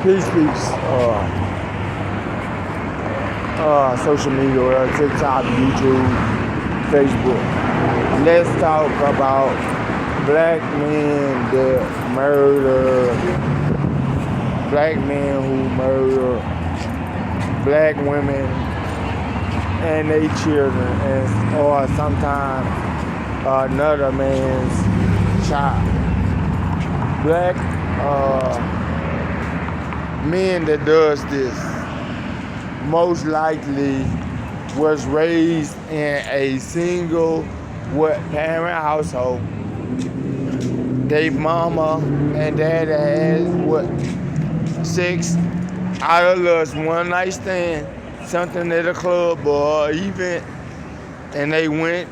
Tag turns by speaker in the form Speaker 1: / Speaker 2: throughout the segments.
Speaker 1: Peace. Social media, TikTok, YouTube, Facebook. Let's talk about black men that murder, black men who murder black women and their children, or sometimes another man's child. Black men that does this most likely was raised in a single parent household. They mama and daddy had 6 out of lust, one night stand, something at a club or event, and they went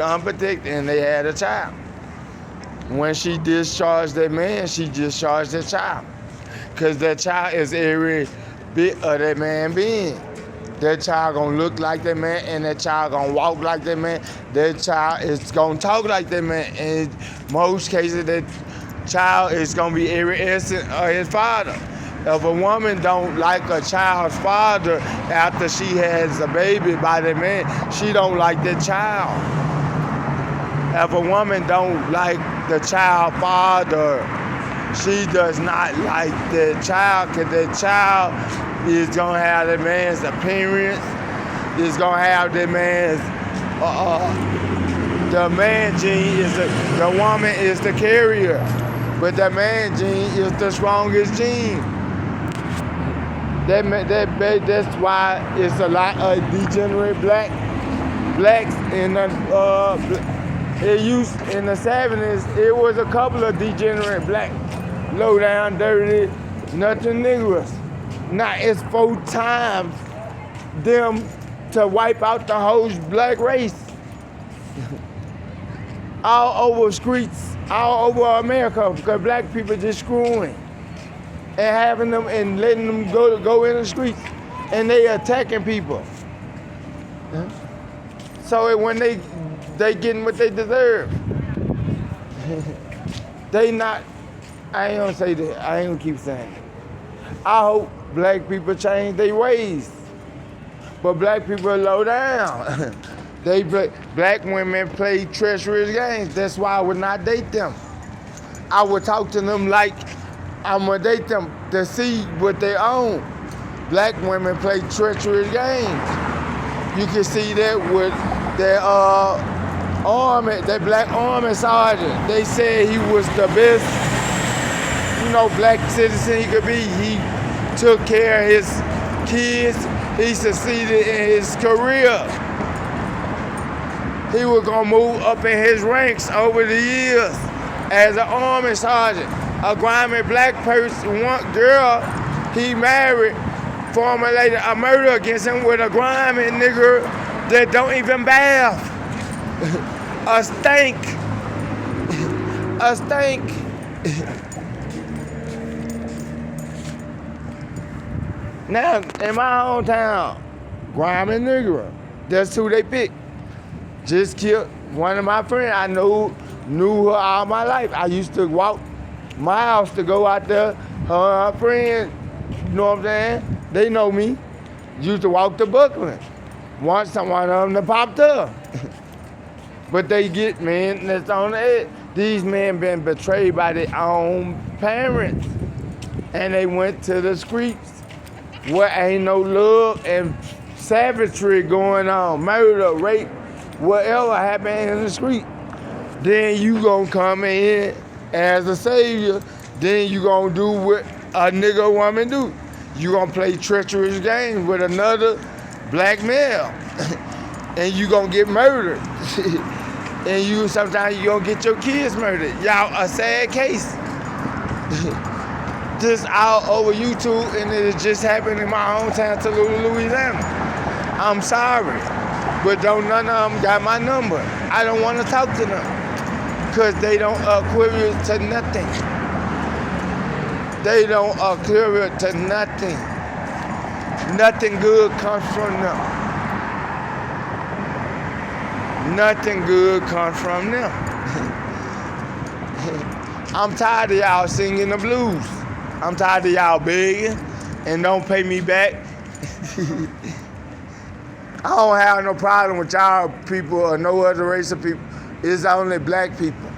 Speaker 1: unprotected and they had a child. When she discharged that man, she discharged that child. Because that child is every bit of that man being. That child gonna look like that man, and that child gonna walk like that man. That child is gonna talk like that man. And in most cases, that child is gonna be every essence of his father. If a woman don't like a child's father after she has a baby by that man, she don't like that child. If a woman don't like the child father, she does not like that child, because that child is gonna have that man's appearance, is gonna have that man's, the man gene is the woman is the carrier, but the man gene is the strongest gene. That's why it's a lot of degenerate blacks in it used in the 70s. It was a couple of degenerate blacks, low down, dirty, nothing niggers. Now it's 4 times them to wipe out the whole black race. All over streets, all over America, because black people just screwing and having them and letting them go in the streets, and they attacking people. So when they getting what they deserve. They not. I ain't gonna say that. I ain't gonna keep saying it. I hope black people change their ways, but black people are low down. Black women play treacherous games. That's why I would not date them. I would talk to them like I'm gonna date them to see what they own. Black women play treacherous games. You can see that with their army, that black army sergeant. They said he was the best, black citizen he could be. He took care of his kids. He succeeded in his career. He was gonna move up in his ranks over the years as an army sergeant. A grimy black person, one girl he married, formulated a murder against him with a grimy nigger that don't even bath. A stank. Now, in my hometown, grimy nigger, that's who they picked. Just killed one of my friends. I knew her all my life. I used to walk miles to go out there. Her friend, you know what I'm saying? They know me. Used to walk to Brooklyn. Once one of them popped up. But they get men that's on the edge. These men been betrayed by their own parents. And they went to the streets where ain't no love and savagery going on. Murder, rape, whatever happened in the street. Then you gonna come in as a savior. Then you gonna do what a nigga woman do. You gonna play treacherous games with another black male. And you gonna get murdered. And sometimes you gonna get your kids murdered. Y'all, a sad case. Just all over YouTube, and it just happened in my hometown, Tallulah, Louisiana. I'm sorry, but don't none of them got my number. I don't want to talk to them, because they don't equate to nothing. They don't equate to nothing. Nothing good comes from them. Nothing good comes from them. I'm tired of y'all singing the blues. I'm tired of y'all begging and don't pay me back. I don't have no problem with y'all people or no other race of people. It's only black people.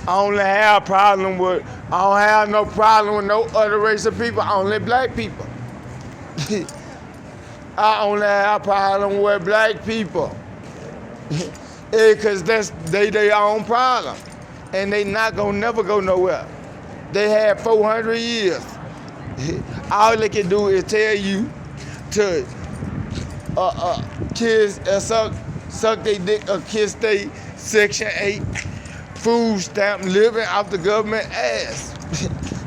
Speaker 1: I don't have no problem with no other race of people, only black people. I only have a problem with black people. Because they their own problem. And they not gonna never go nowhere. They had 400 years. All they can do is tell you to kiss, suck their dick or kiss their Section 8 food stamp living off the government ass.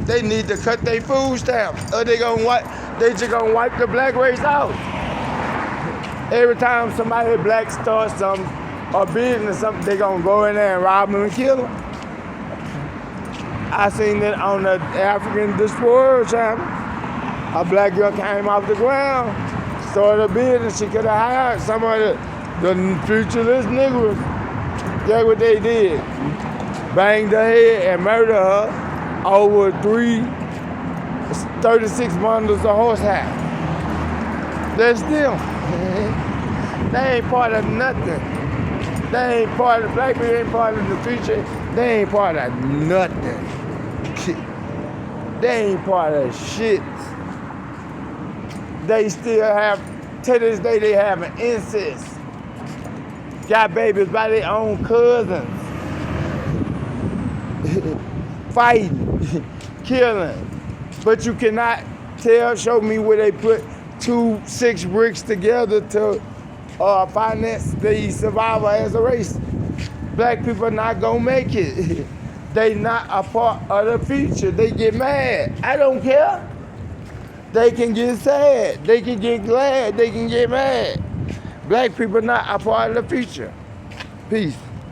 Speaker 1: They need to cut their food stamps or they just gonna wipe the black race out. Every time somebody black starts something or business something, they gonna go in there and rob them and kill them. I seen it on the African Destroyer channel. A black girl came off the ground, started a business. She could have hired some of the futureless niggas. That's what they did. Banged her head and murdered her over 36 bundles of horsehair. That's them. They ain't part of nothing. They ain't part of, black people ain't part of the future. They ain't part of nothing. They ain't part of shit. They still have, to this day, they have an incest. Got babies by their own cousins. Fighting, killing. But you cannot show me where they put 2 6 bricks together to finance the survival as a race. Black people are not gonna make it. They not a part of the future. They get mad. I don't care. They can get sad. They can get glad. They can get mad. Black people are not a part of the future. Peace.